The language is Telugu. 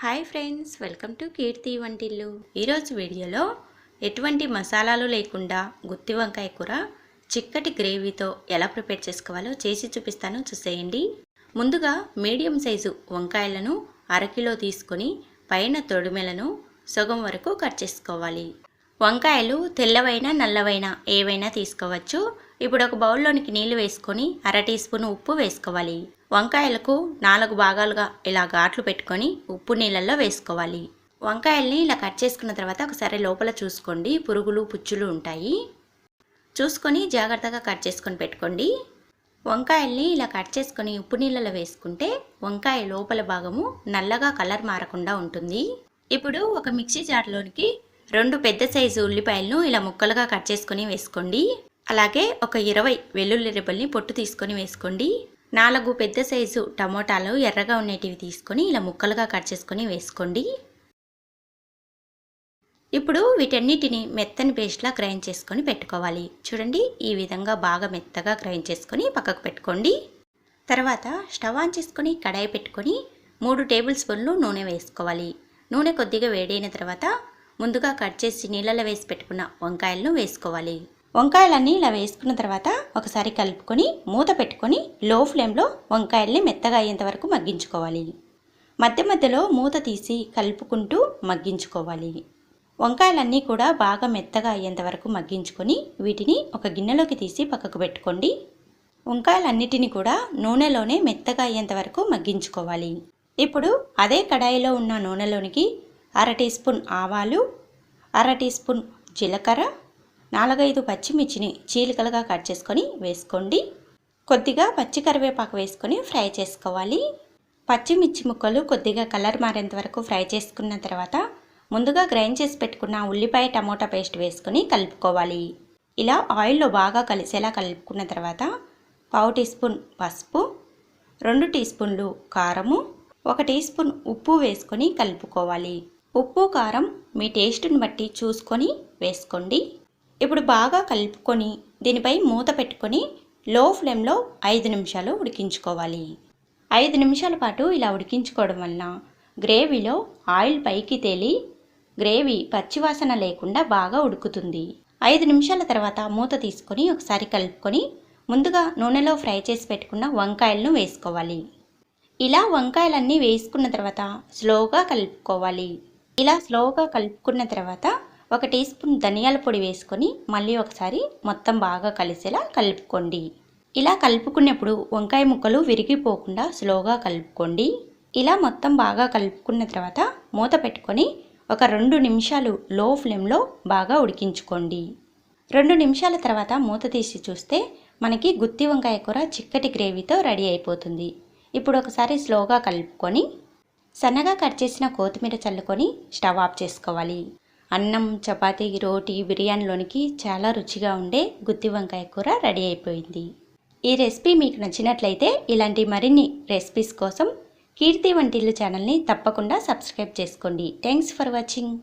హాయ్ ఫ్రెండ్స్, వెల్కమ్ టు కీర్తి వంటిల్లు. ఈరోజు వీడియోలో ఎటువంటి మసాలాలు లేకుండా గుత్తి వంకాయ కూర చిక్కటి గ్రేవీతో ఎలా ప్రిపేర్ చేసుకోవాలో చేసి చూపిస్తాను, చూసేయండి. ముందుగా మీడియం సైజు వంకాయలను అరకిలో తీసుకొని పైన తొడిమెలను సగం వరకు కట్ చేసుకోవాలి. వంకాయలు తెల్లవైనా నల్లవైనా ఏవైనా తీసుకోవచ్చు. ఇప్పుడు ఒక బౌల్లోనికి నీళ్లు వేసుకొని అర టీ స్పూన్ ఉప్పు వేసుకోవాలి. వంకాయలకు 4 భాగాలుగా ఇలా ఘాట్లు పెట్టుకొని ఉప్పు నీళ్ళల్లో వేసుకోవాలి. వంకాయల్ని ఇలా కట్ చేసుకున్న తర్వాత ఒకసారి లోపల చూసుకోండి, పురుగులు పుచ్చులు ఉంటాయి. చూసుకొని జాగ్రత్తగా కట్ చేసుకొని పెట్టుకోండి. వంకాయల్ని ఇలా కట్ చేసుకొని ఉప్పు నీళ్ళలో వేసుకుంటే వంకాయ లోపల భాగము నల్లగా కలర్ మారకుండా ఉంటుంది. ఇప్పుడు ఒక మిక్సీ జార్లోనికి 2 పెద్ద సైజు ఉల్లిపాయలను ఇలా ముక్కలుగా కట్ చేసుకొని వేసుకోండి. అలాగే ఒక 20 వెల్లుల్లి రెబ్బల్ని పొట్టు తీసుకొని వేసుకోండి. 4 పెద్ద సైజు టమోటాలు ఎర్రగా ఉండేటివి తీసుకొని ఇలా ముక్కలుగా కట్ చేసుకొని వేసుకోండి. ఇప్పుడు వీటన్నిటిని మెత్తని పేస్ట్లా గ్రైండ్ చేసుకొని పెట్టుకోవాలి. చూడండి, ఈ విధంగా బాగా మెత్తగా గ్రైండ్ చేసుకొని పక్కకు పెట్టుకోండి. తర్వాత స్టవ్ ఆన్ చేసుకొని కడాయి పెట్టుకొని 3 టేబుల్ స్పూన్లు నూనె వేసుకోవాలి. నూనె కొద్దిగా వేడైన తర్వాత ముందుగా కట్ చేసి నీళ్ళలో వేసి పెట్టుకున్న వంకాయలను వేసుకోవాలి. వంకాయలన్నీ ఇలా వేసుకున్న తర్వాత ఒకసారి కలుపుకొని మూత పెట్టుకొని లో ఫ్లేమ్లో వంకాయల్ని మెత్తగా అయ్యేంత వరకు మగ్గించుకోవాలి. మధ్య మధ్యలో మూత తీసి కలుపుకుంటూ మగ్గించుకోవాలి. వంకాయలన్నీ కూడా బాగా మెత్తగా అయ్యేంత వరకు మగ్గించుకొని వీటిని ఒక గిన్నెలోకి తీసి పక్కకు పెట్టుకోండి. వంకాయలన్నిటిని కూడా నూనెలోనే మెత్తగా అయ్యేంత వరకు మగ్గించుకోవాలి. ఇప్పుడు అదే కడాయిలో ఉన్న నూనెలోనికి అర టీ స్పూన్ ఆవాలు, అర టీ స్పూన్ జీలకర్ర, 4-5 పచ్చిమిర్చిని చీలికలుగా కట్ చేసుకొని వేసుకోండి. కొద్దిగా పచ్చి కరివేపాకు వేసుకొని ఫ్రై చేసుకోవాలి. పచ్చిమిర్చి ముక్కలు కొద్దిగా కలర్ మారేంత వరకు ఫ్రై చేసుకున్న తర్వాత ముందుగా గ్రైండ్ చేసి పెట్టుకున్న ఉల్లిపాయ టమోటా పేస్ట్ వేసుకొని కలుపుకోవాలి. ఇలా ఆయిల్లో బాగా కలిసేలా కలుపుకున్న తర్వాత 1/2 టీ స్పూన్ పసుపు, 2 టీ స్పూన్లు కారము, 1 టీ స్పూన్ ఉప్పు వేసుకొని కలుపుకోవాలి. ఉప్పు కారం మీ టేస్ట్ని బట్టి చూసుకొని వేసుకోండి. ఇప్పుడు బాగా కలుపుకొని దీనిపై మూత పెట్టుకొని లో ఫ్లేమ్లో 5 నిమిషాలు ఉడికించుకోవాలి. 5 నిమిషాల పాటు ఇలా ఉడికించుకోవడం వలన గ్రేవీలో ఆయిల్ పైకి తేలి గ్రేవీ పచ్చివాసన లేకుండా బాగా ఉడుకుతుంది. 5 నిమిషాల తర్వాత మూత తీసుకొని ఒకసారి కలుపుకొని ముందుగా నూనెలో ఫ్రై చేసి పెట్టుకున్న వంకాయలను వేసుకోవాలి. ఇలా వంకాయలన్నీ వేసుకున్న తర్వాత స్లోగా కలుపుకోవాలి. ఇలా స్లోగా కలుపుకున్న తర్వాత 1 టీ స్పూన్ ధనియాల పొడి వేసుకొని మళ్ళీ ఒకసారి మొత్తం బాగా కలిసేలా కలుపుకోండి. ఇలా కలుపుకున్నప్పుడు వంకాయ ముక్కలు విరిగిపోకుండా స్లోగా కలుపుకోండి. ఇలా మొత్తం బాగా కలుపుకున్న తర్వాత మూత పెట్టుకొని ఒక 2 నిమిషాలు లో ఫ్లేమ్లో బాగా ఉడికించుకోండి. 2 నిమిషాల తర్వాత మూత తీసి చూస్తే మనకి గుత్తి వంకాయ కూర చిక్కటి గ్రేవీతో రెడీ అయిపోతుంది. ఇప్పుడు ఒకసారి స్లోగా కలుపుకొని సన్నగా కట్ చేసిన కొత్తిమీర చల్లుకొని స్టవ్ ఆఫ్ చేసుకోవాలి. అన్నం, చపాతీ, రోటీ, బిర్యానీలోనికి చాలా రుచిగా ఉండే గుత్తి వంకాయ కూర రెడీ అయిపోయింది. ఈ రెసిపీ మీకు నచ్చినట్లయితే ఇలాంటి మరిన్ని రెసిపీస్ కోసం కీర్తి వంటిల్లు ఛానల్ని తప్పకుండా సబ్స్క్రైబ్ చేసుకోండి. Thanks for watching.